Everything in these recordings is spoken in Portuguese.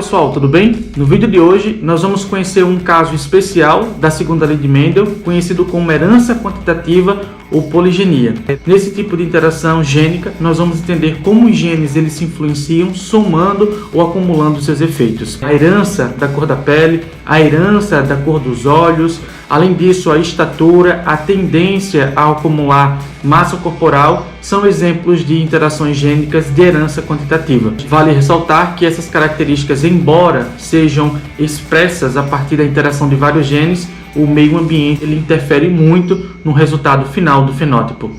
pessoal, tudo bem? No vídeo de hoje nós vamos conhecer um caso especial da segunda lei de Mendel, conhecido como herança quantitativa ou poligenia. Nesse tipo de interação gênica, nós vamos entender como os genes eles se influenciam somando ou acumulando seus efeitos. A herança da cor da pele, a herança da cor dos olhos, além disso a estatura, a tendência a acumular massa corporal são exemplos de interações gênicas de herança quantitativa. Vale ressaltar que essas características, embora sejam expressas a partir da interação de vários genes, o meio ambiente ele interfere muito no resultado final do fenótipo.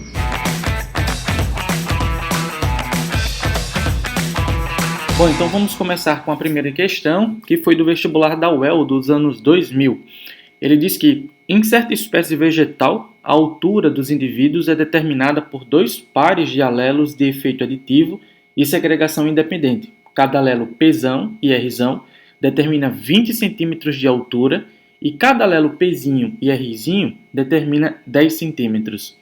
Bom, então vamos começar com a primeira questão, que foi do vestibular da UEL dos anos 2000. Ele diz que, em certa espécie vegetal, a altura dos indivíduos é determinada por dois pares de alelos de efeito aditivo e segregação independente. Cada alelo Pzão e Rzão determina 20 centímetros de altura e cada alelo Pzinho e Rzinho determina 10 centímetros.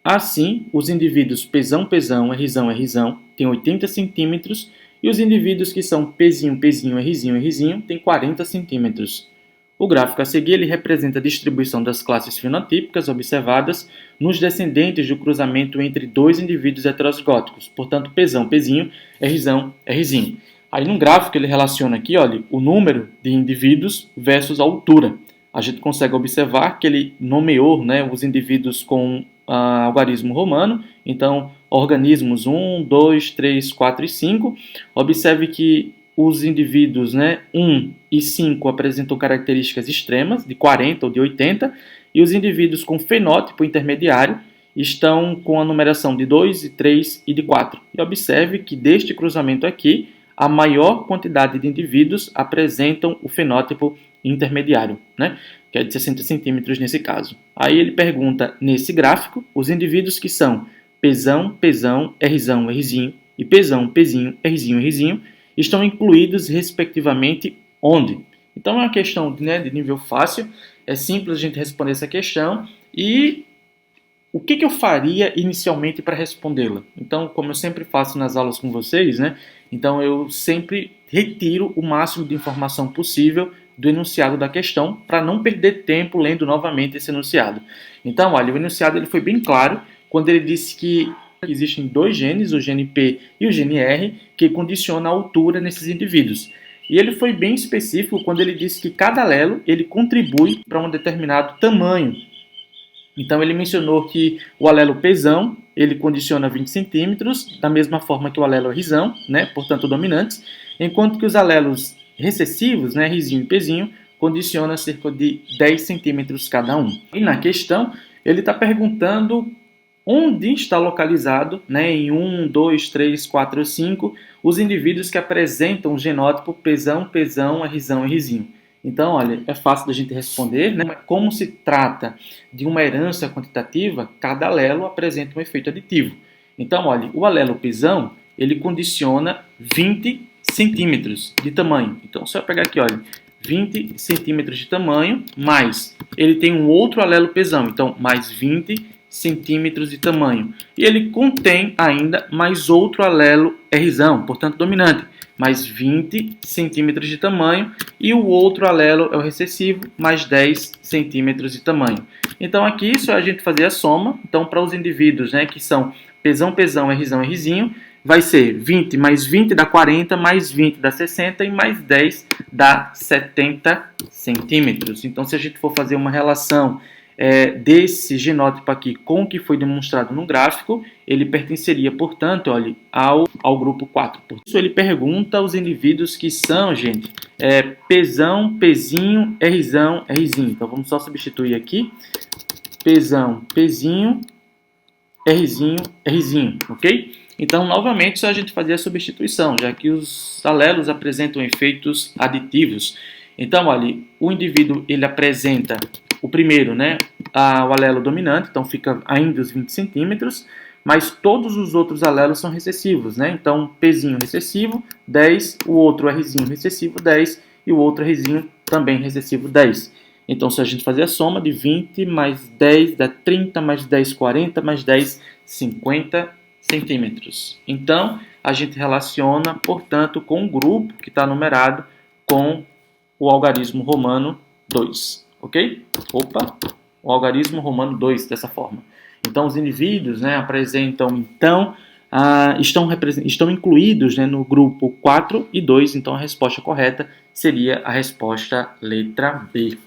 Assim, os indivíduos Pzão, Rzão, Rzão têm 80 centímetros e os indivíduos que são Pzinho, Rzinho, Rzinho têm 40 centímetros. O gráfico a seguir ele representa a distribuição das classes fenotípicas observadas nos descendentes do cruzamento entre dois indivíduos heterozigóticos, portanto, Pzão, Pzinho, Rzão, Rzinho. Aí no gráfico ele relaciona aqui, olha, o número de indivíduos versus a altura. A gente consegue observar que ele nomeou, os indivíduos com algarismo romano, então organismos 1, 2, 3, 4 e 5. Observe que os indivíduos 1 e 5 apresentam características extremas, de 40 ou de 80, e os indivíduos com fenótipo intermediário estão com a numeração de 2, de 3 e de 4. E observe que deste cruzamento aqui, a maior quantidade de indivíduos apresentam o fenótipo intermediário, que é de 60 centímetros nesse caso. Aí ele pergunta, nesse gráfico, os indivíduos que são Pzão, Rzão, Rzinho e Pzão, Pzinho, Rzinho, Rzinho, estão incluídos respectivamente onde? Então é uma questão de nível fácil, é simples a gente responder essa questão e o que eu faria inicialmente para respondê-la? Então, como eu sempre faço nas aulas com vocês, então eu sempre retiro o máximo de informação possível do enunciado da questão para não perder tempo lendo novamente esse enunciado. Então, olha, o enunciado ele foi bem claro quando ele disse que existem dois genes, o gene P e o gene R, que condicionam a altura nesses indivíduos. E ele foi bem específico quando ele disse que cada alelo ele contribui para um determinado tamanho. Então ele mencionou que o alelo Pzão ele condiciona 20 centímetros, da mesma forma que o alelo Rzão, portanto dominantes, enquanto que os alelos recessivos, Rzinho e Pzinho, condicionam cerca de 10 centímetros cada um. E na questão ele está perguntando onde está localizado, em 1, 2, 3, 4, 5, os indivíduos que apresentam o genótipo Pzão, Rzão e Rzinho. Então, olha, é fácil da gente responder, Como se trata de uma herança quantitativa, cada alelo apresenta um efeito aditivo. Então, olha, o alelo Pzão, ele condiciona 20 centímetros de tamanho. Então, só pegar aqui, olha, 20 centímetros de tamanho, mais ele tem um outro alelo Pzão, então mais 20 centímetros de tamanho. E ele contém ainda mais outro alelo Rzão, portanto dominante, mais 20 centímetros de tamanho, e o outro alelo é o recessivo, mais 10 centímetros de tamanho. Então aqui isso é a gente fazer a soma. Então para os indivíduos que são Pzão, Rzão e Rzinho, vai ser 20 mais 20 dá 40, mais 20 dá 60 e mais 10 dá 70 centímetros. Então se a gente for fazer uma relação desse genótipo aqui com o que foi demonstrado no gráfico, ele pertenceria, portanto, olha, ao grupo 4. Por isso ele pergunta aos indivíduos que são, gente, Pzão, Pzinho, Rzão, Rzinho. Então vamos só substituir aqui, Pzão, Pzinho, Rzinho, Rzinho, ok? Então, novamente, só a gente fazer a substituição, já que os alelos apresentam efeitos aditivos. Então, olha, o indivíduo ele apresenta o primeiro, o alelo dominante, então fica ainda os 20 centímetros, mas todos os outros alelos são recessivos, Então, Pzinho recessivo, 10, o outro Rzinho recessivo, 10, e o outro Rzinho também recessivo, 10. Então, se a gente fazer a soma de 20 mais 10 dá 30, mais 10, 40, mais 10, 50 centímetros. Então, a gente relaciona, portanto, com o grupo que está numerado com o algarismo romano 2, ok? O algarismo romano 2, dessa forma. Então, os indivíduos, né, apresentam, então, estão incluídos, né, no grupo 4 e 2, então a resposta correta seria a resposta letra B.